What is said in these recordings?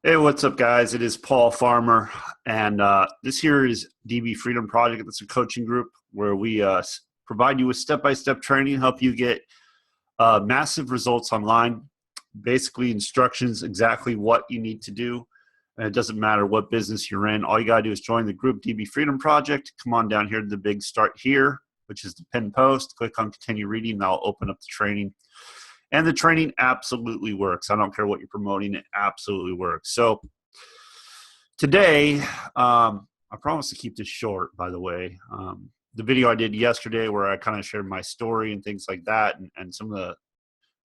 Hey, what's up, guys? It is Paul Farmer, and this here is DB Freedom Project. It's a coaching group where we provide you with step-by-step training, help you get massive results online. Basically, instructions exactly what you need to do, and it doesn't matter what business you're in. All you gotta do is join the group DB Freedom Project. Come on down here to the big Start Here, which is the pinned post. Click on Continue Reading, and I'll open up the training. And the training absolutely works. I don't care what you're promoting, it absolutely works. So today, I promise to keep this short, by the way. The video I did yesterday where I kind of shared my story and things like that, and some of the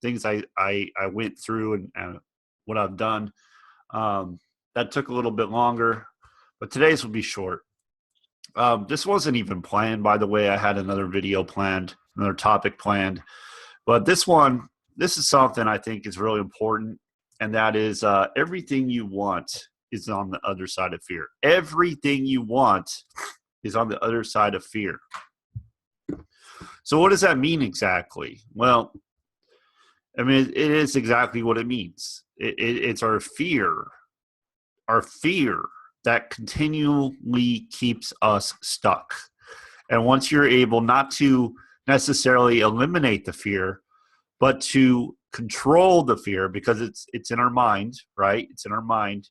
things I went through and what I've done, that took a little bit longer, but today's will be short. This wasn't even planned, by the way. I had another video planned, another topic planned, but this is something I think is really important, and that is everything you want is on the other side of fear. Everything you want is on the other side of fear. So what does that mean exactly? Well, I mean, it is exactly what it means. It's our fear that continually keeps us stuck. And once you're able not to necessarily eliminate the fear, but to control the fear, because it's in our mind, right? It's in our mind.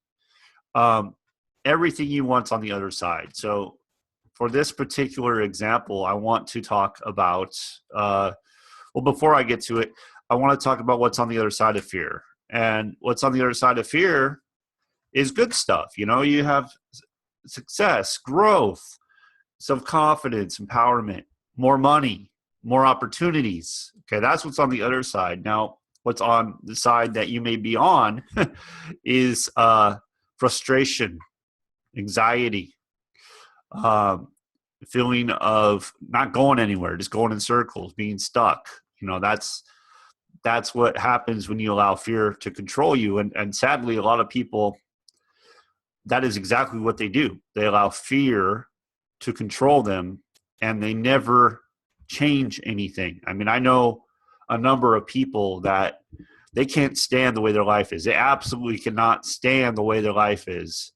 Everything you want's on the other side. So for this particular example, I want to talk about, well, before I get to it, I want to talk about what's on the other side of fear. And what's on the other side of fear is good stuff. You know, you have success, growth, self-confidence, empowerment, more money, more opportunities. Okay, that's what's on the other side. Now, what's on the side that you may be on is frustration, anxiety, feeling of not going anywhere, just going in circles, being stuck. You know, that's what happens when you allow fear to control you. And sadly, a lot of people, that is exactly what they do. They allow fear to control them, and they never change anything. I mean, I know a number of people that they can't stand the way their life is. They absolutely cannot stand the way their life is.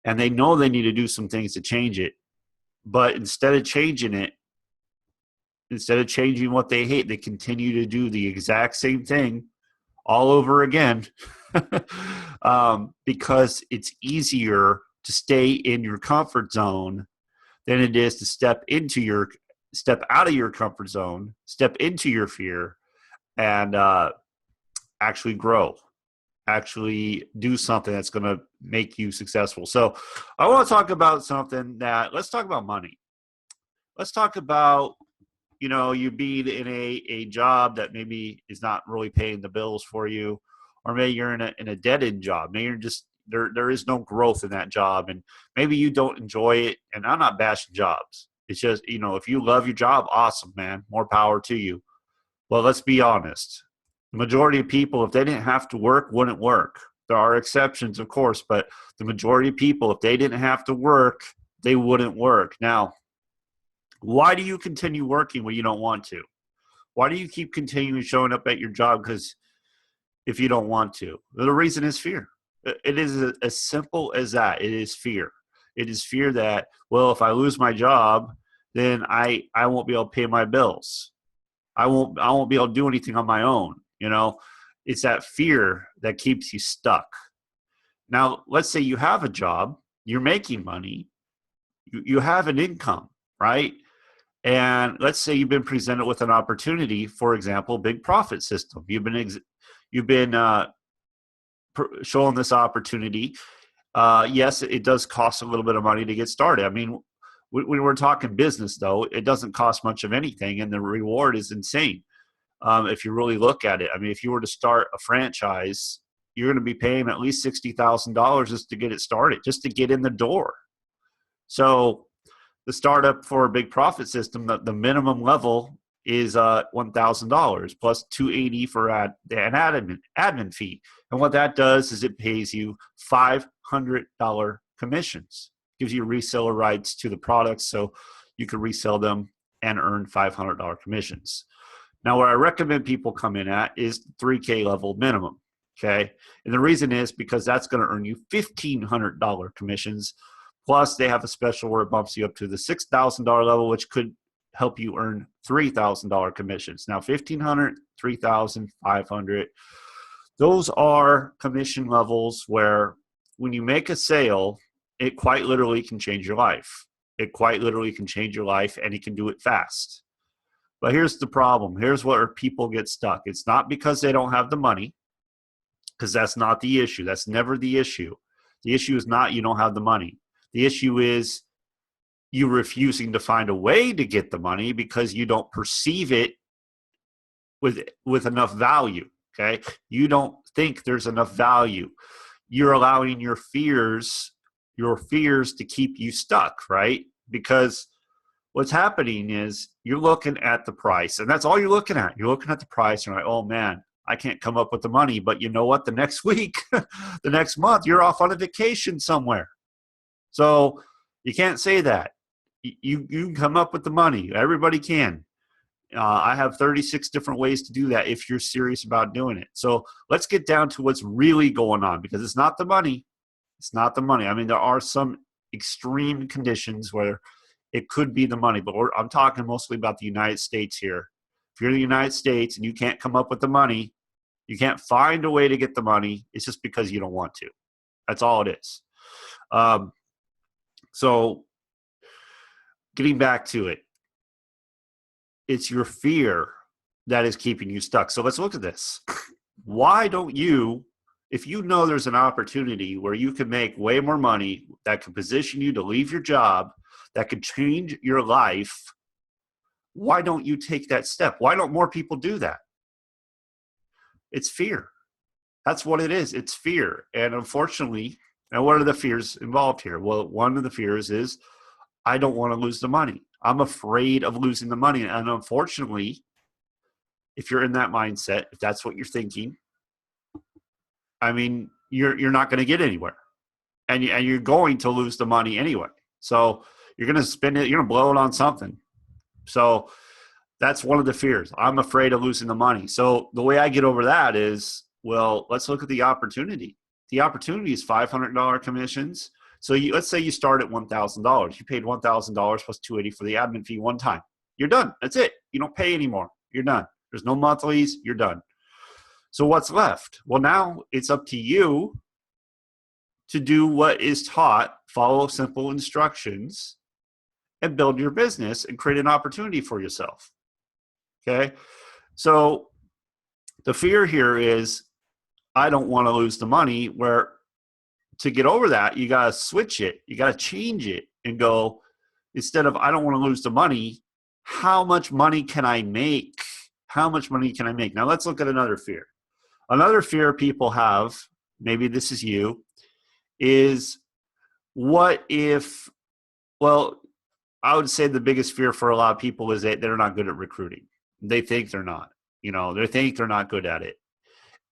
And they know they need to do some things to change it. But instead of changing it, instead of changing what they hate, they continue to do the exact same thing all over again because it's easier to stay in your comfort zone than it is to step out of your comfort zone, step into your fear, and actually grow, actually do something that's going to make you successful. So I want to talk about let's talk about money. Let's talk about, you know, you being in a job that maybe is not really paying the bills for you, or maybe you're in a dead-end job. Maybe you're just, there is no growth in that job, and maybe you don't enjoy it. And I'm not bashing jobs. It's just, you know, if you love your job, awesome, man, more power to you. Well, let's be honest. The majority of people, if they didn't have to work, wouldn't work. There are exceptions, of course, but the majority of people, if they didn't have to work, they wouldn't work. Now, why do you continue working when you don't want to? Why do you keep continuing showing up at your job because if you don't want to? The reason is fear. It is as simple as that. It is fear. It is fear that, well, if I lose my job, then I won't be able to pay my bills. I won't be able to do anything on my own. You know, it's that fear that keeps you stuck. Now, let's say you have a job, you're making money, you have an income, right? And let's say you've been presented with an opportunity, for example, big profit system. You've been shown this opportunity. Yes, it does cost a little bit of money to get started. I mean, when we're talking business, though, it doesn't cost much of anything, and the reward is insane. If you really look at it, I mean, if you were to start a franchise, you're going to be paying at least $60,000 just to get it started, just to get in the door. So the startup for a big profit system, the minimum level is $1,000 plus $280 for an admin fee. And what that does is it pays you $500 commissions, gives you reseller rights to the products so you can resell them and earn $500 commissions. Now, where I recommend people come in at is $3K level minimum. Okay. And the reason is because that's going to earn you $1,500 commissions. Plus, they have a special where it bumps you up to the $6,000 level, which could help you earn $3,000 commissions. Now, $1,500, $3,000, $500. Those are commission levels where when you make a sale, it quite literally can change your life. It quite literally can change your life, and it can do it fast. But here's the problem. Here's where people get stuck. It's not because they don't have the money, because that's not the issue. That's never the issue. The issue is not you don't have the money. The issue is you refusing to find a way to get the money because you don't perceive it with enough value. Okay, you don't think there's enough value. You're allowing your fears to keep you stuck, right? Because what's happening is you're looking at the price, and that's all you're looking at. You're looking at the price, and you're like, oh man, I can't come up with the money. But you know what? The next week, the next month, you're off on a vacation somewhere. So you can't say that. You can come up with the money. Everybody can. I have 36 different ways to do that if you're serious about doing it. So let's get down to what's really going on, because it's not the money. It's not the money. I mean, there are some extreme conditions where it could be the money, but I'm talking mostly about the United States here. If you're in the United States and you can't come up with the money, you can't find a way to get the money, it's just because you don't want to. That's all it is. So getting back to it, it's your fear that is keeping you stuck. So let's look at this. Why don't you, if you know there's an opportunity where you can make way more money, that can position you to leave your job, that could change your life, why don't you take that step? Why don't more people do that? It's fear. That's what it is. It's fear. And unfortunately, and what are the fears involved here? Well, one of the fears is I don't want to lose the money. I'm afraid of losing the money. And unfortunately, if you're in that mindset, if that's what you're thinking, I mean, you're not going to get anywhere. And you're going to lose the money anyway. So you're going to spend it, you're going to blow it on something. So that's one of the fears. I'm afraid of losing the money. So the way I get over that is, well, let's look at the opportunity. The opportunity is $500 commissions. So let's say you start at $1,000. You paid $1,000 plus $280 for the admin fee one time. You're done. That's it. You don't pay anymore. You're done. There's no monthlies. You're done. So what's left? Well, now it's up to you to do what is taught, follow simple instructions, and build your business and create an opportunity for yourself. Okay? So the fear here is I don't want to lose the money, where to get over that, you got to switch it. You got to change it and go, instead of I don't want to lose the money, how much money can I make? How much money can I make? Now let's look at another fear. Another fear people have, maybe this is you, is what if, well, I would say the biggest fear for a lot of people is that they're not good at recruiting. They think they're not, they think they're not good at it.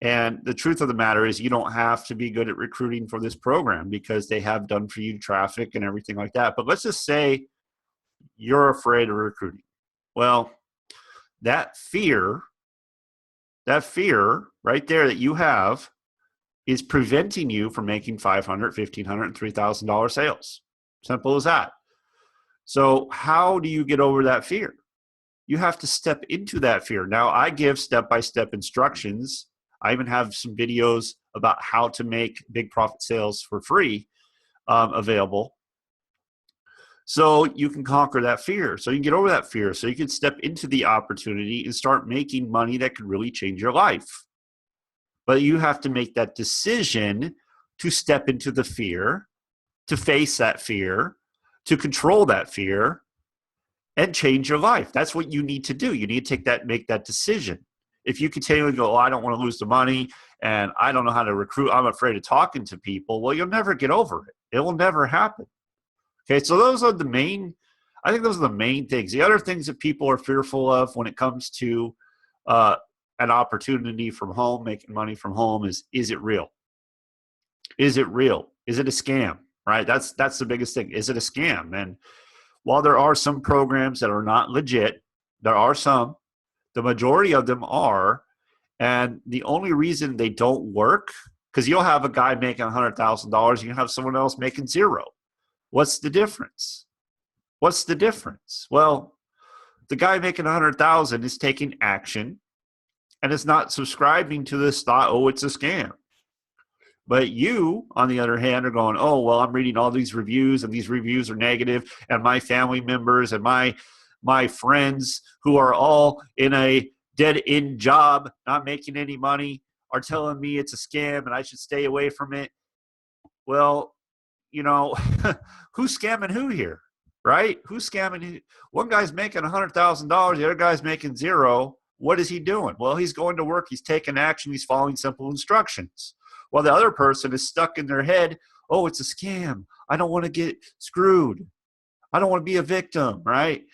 And the truth of the matter is you don't have to be good at recruiting for this program, because they have done for you traffic and everything like that. But let's just say you're afraid of recruiting. Well, that fear right there that you have is preventing you from making $500, $1,500, and $3,000 sales. Simple as that. So how do you get over that fear? You have to step into that fear. Now, I give step-by-step instructions. I even have some videos about how to make big profit sales for free available. So you can conquer that fear. So you can get over that fear. So you can step into the opportunity and start making money that could really change your life. But you have to make that decision to step into the fear, to face that fear, to control that fear, and change your life. That's what you need to do. You need to make that decision. If you continually go, I don't want to lose the money and I don't know how to recruit, I'm afraid of talking to people, well, you'll never get over it. It will never happen. Okay, so those are the main things. The other things that people are fearful of when it comes to an opportunity from home, making money from home, is it real? Is it real? Is it a scam? Right? That's the biggest thing. Is it a scam? And while there are some programs that are not legit, there are some. The majority of them are, And the only reason they don't work, because you'll have a guy making $100,000, you have someone else making zero. What's the difference? What's the difference? Well, the guy making 100,000 is taking action and is not subscribing to this thought, oh, it's a scam. But you, on the other hand, are going, oh, well, I'm reading all these reviews and these reviews are negative, and my family members and my friends who are all in a dead-end job, not making any money, are telling me it's a scam and I should stay away from it. Well, you know, who's scamming who here, right? Who's scamming who? One guy's making $100,000, the other guy's making zero. What is he doing? Well, he's going to work, he's taking action, he's following simple instructions. While the other person is stuck in their head, oh, it's a scam. I don't want to get screwed. I don't want to be a victim, right?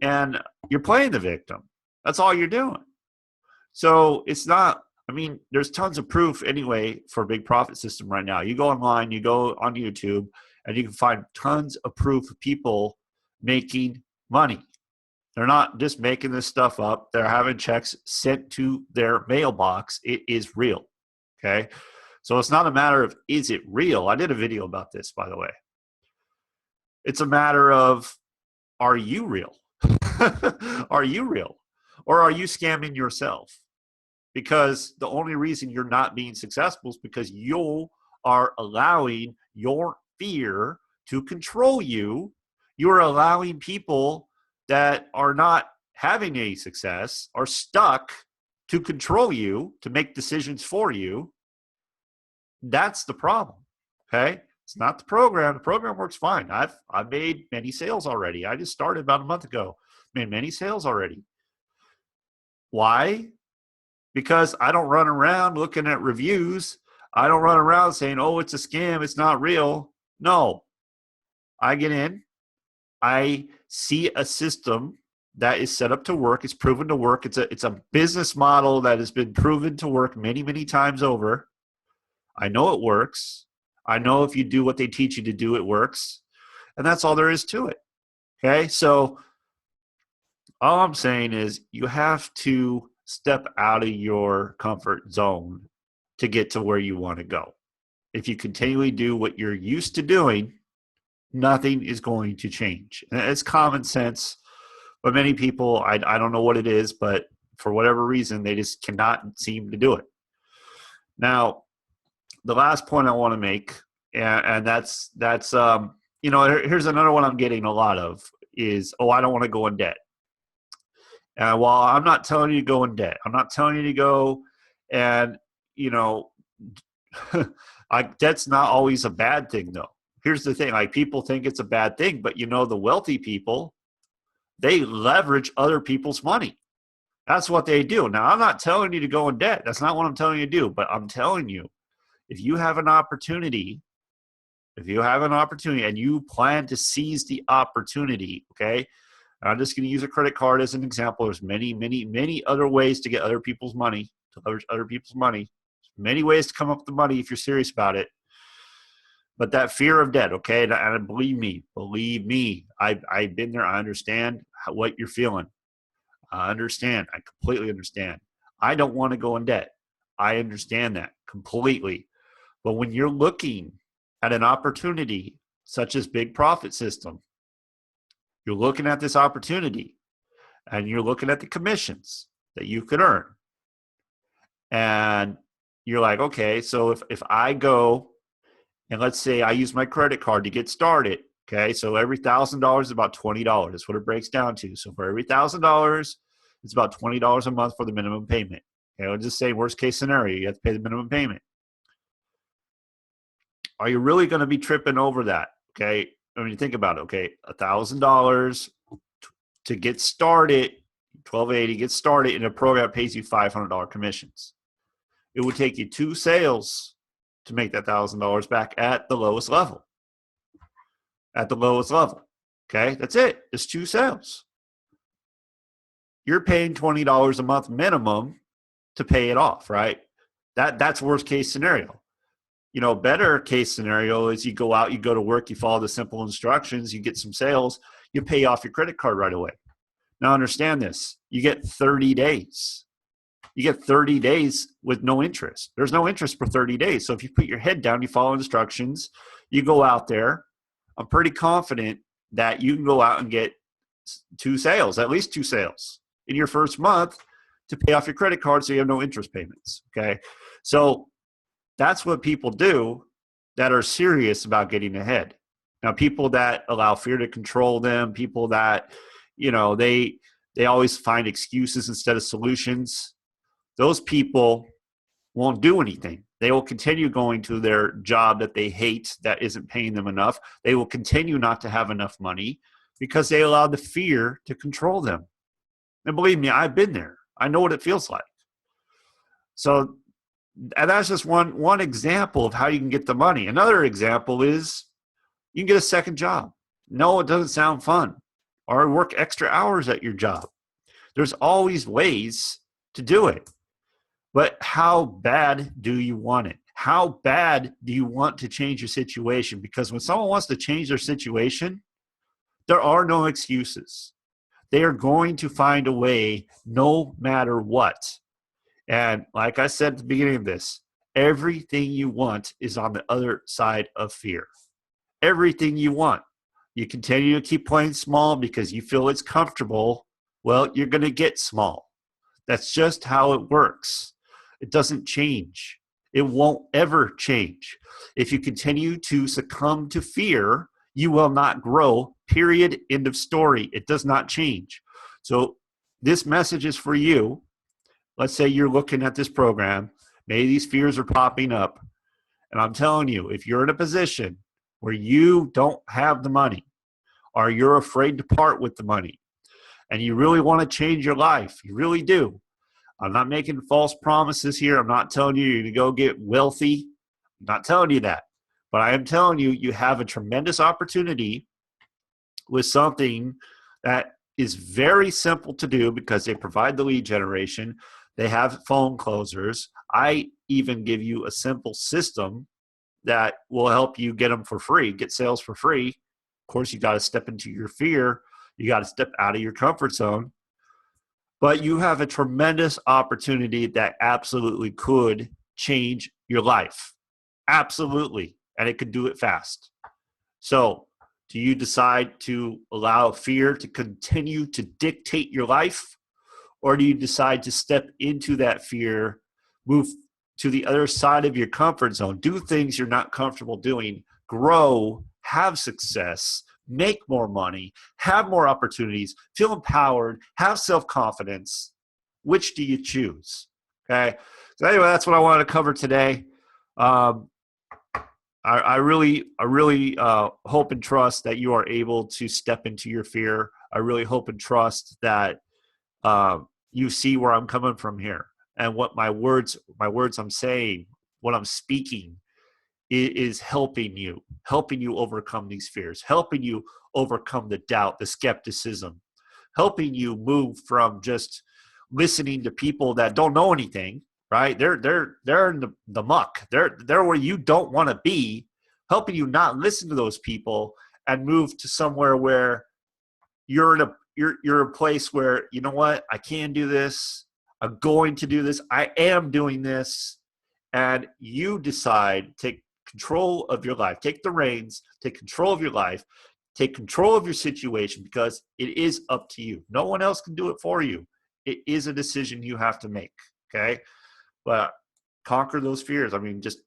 And you're playing the victim. That's all you're doing. So it's not, I mean, there's tons of proof anyway for Big Profit System right now. You go online, you go on YouTube, and you can find tons of proof of people making money. They're not just making this stuff up. They're having checks sent to their mailbox. It is real, okay? So it's not a matter of, is it real? I did a video about this, by the way. It's a matter of, are you real? Are you real? Or are you scamming yourself? Because the only reason you're not being successful is because you are allowing your fear to control you. You are allowing people that are not having any success, are stuck, to control you, to make decisions for you. That's the problem, okay? It's not the program. The program works fine. I've made many sales already. I just started about a month ago. Made many sales already. Why? Because I don't run around looking at reviews. I don't run around saying, oh, it's a scam, it's not real. No. I get in. I see a system that is set up to work. It's proven to work. It's a business model that has been proven to work many, many times over. I know it works. I know if you do what they teach you to do, it works. And that's all there is to it. Okay? So all I'm saying is you have to step out of your comfort zone to get to where you want to go. If you continually do what you're used to doing, nothing is going to change. And it's common sense, but many people, I don't know what it is, but for whatever reason, they just cannot seem to do it. Now, the last point I want to make, and that's you know, here's another one I'm getting a lot of is, oh, I don't want to go in debt. And while I'm not telling you to go in debt, I'm not telling you to go and, you know, debt's not always a bad thing, though. Here's the thing, like people think it's a bad thing, but you know, the wealthy people, they leverage other people's money. That's what they do. Now, I'm not telling you to go in debt. That's not what I'm telling you to do, but I'm telling you, if you have an opportunity and you plan to seize the opportunity, okay? I'm just going to use a credit card as an example. There's many, many, many other ways to get other people's money, to leverage other people's money. There's many ways to come up with the money if you're serious about it. But that fear of debt, okay? And believe me, I've been there. I understand what you're feeling. I understand. I completely understand. I don't want to go in debt. I understand that completely. But when you're looking at an opportunity such as Big Profit System, you're looking at this opportunity and you're looking at the commissions that you could earn. And you're like, okay, so if I go and let's say I use my credit card to get started, okay, so every $1,000 is about $20. That's what it breaks down to. So for every $1,000, it's about $20 a month for the minimum payment. Okay, I'll just say worst case scenario, you have to pay the minimum payment. Are you really going to be tripping over that? Okay, I mean, think about it. Okay, $1,000 to get started, $1,280, get started in a program that pays you $500 commissions. It would take you 2 sales to make that $1,000 back at the lowest level. At the lowest level. Okay, that's it. It's 2 sales. You're paying $20 a month minimum to pay it off, right? That's worst case scenario. You know, better case scenario is you go out, you go to work, you follow the simple instructions, you get some sales, you pay off your credit card right away. Now understand this, you get 30 days. you get 30 days with no interest. There's no interest for 30 days. So if you put your head down, you follow instructions, you go out there, I'm pretty confident that you can go out and get 2 sales, at least 2 sales in your first month to pay off your credit card so you have no interest payments. Okay. So that's what people do that are serious about getting ahead. Now, people that allow fear to control them, people that, they always find excuses instead of solutions, those people won't do anything. They will continue going to their job that they hate, that isn't paying them enough. They will continue not to have enough money because they allowed the fear to control them. And believe me, I've been there. I know what it feels like. So, and that's just one example of how you can get the money. Another example is you can get a second job. No, it doesn't sound fun. Or work extra hours at your job. There's always ways to do it. But how bad do you want it? How bad do you want to change your situation? Because when someone wants to change their situation, there are no excuses. They are going to find a way no matter what. And like I said at the beginning of this, everything you want is on the other side of fear. Everything you want. You continue to keep playing small because you feel it's comfortable. Well, you're going to get small. That's just how it works. It doesn't change. It won't ever change. If you continue to succumb to fear, you will not grow, period, end of story. It does not change. So this message is for you. Let's say you're looking at this program. Maybe these fears are popping up. And I'm telling you, if you're in a position where you don't have the money or you're afraid to part with the money and you really want to change your life, you really do. I'm not making false promises here. I'm not telling you you're going to go get wealthy. I'm not telling you that. But I am telling you, you have a tremendous opportunity with something that is very simple to do because they provide the lead generation. They have phone closers. I even give you a simple system that will help you get them for free, get sales for free. Of course, you got to step into your fear. You got to step out of your comfort zone. But you have a tremendous opportunity that absolutely could change your life. Absolutely. And it could do it fast. So do you decide to allow fear to continue to dictate your life? Or do you decide to step into that fear, move to the other side of your comfort zone, do things you're not comfortable doing, grow, have success, make more money, have more opportunities, feel empowered, have self-confidence? Which do you choose? Okay. So anyway, that's what I wanted to cover today. I really hope and trust that you are able to step into your fear. I really hope and trust that you see where I'm coming from here and what my words I'm saying, what I'm speaking is helping you overcome these fears, helping you overcome the doubt, the skepticism, helping you move from just listening to people that don't know anything, right? They're in the muck. They're where you don't want to be, helping you not listen to those people and move to somewhere where you're a place where, you know what, I can do this. I'm going to do this. I am doing this. And you decide, take control of your life, take the reins, take control of your life, take control of your situation, because it is up to you. No one else can do it for you. It is a decision you have to make. Okay. But conquer those fears. I mean, just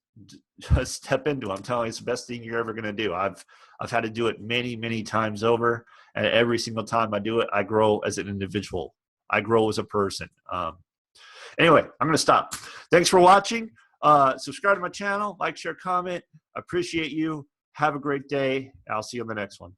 step into it. I'm telling you, it's the best thing you're ever going to do. I've had to do it many, many times over. And every single time I do it, I grow as an individual. I grow as a person. Anyway, I'm going to stop. Thanks for watching. Subscribe to my channel, like, share, comment. I appreciate you. Have a great day. I'll see you on the next one.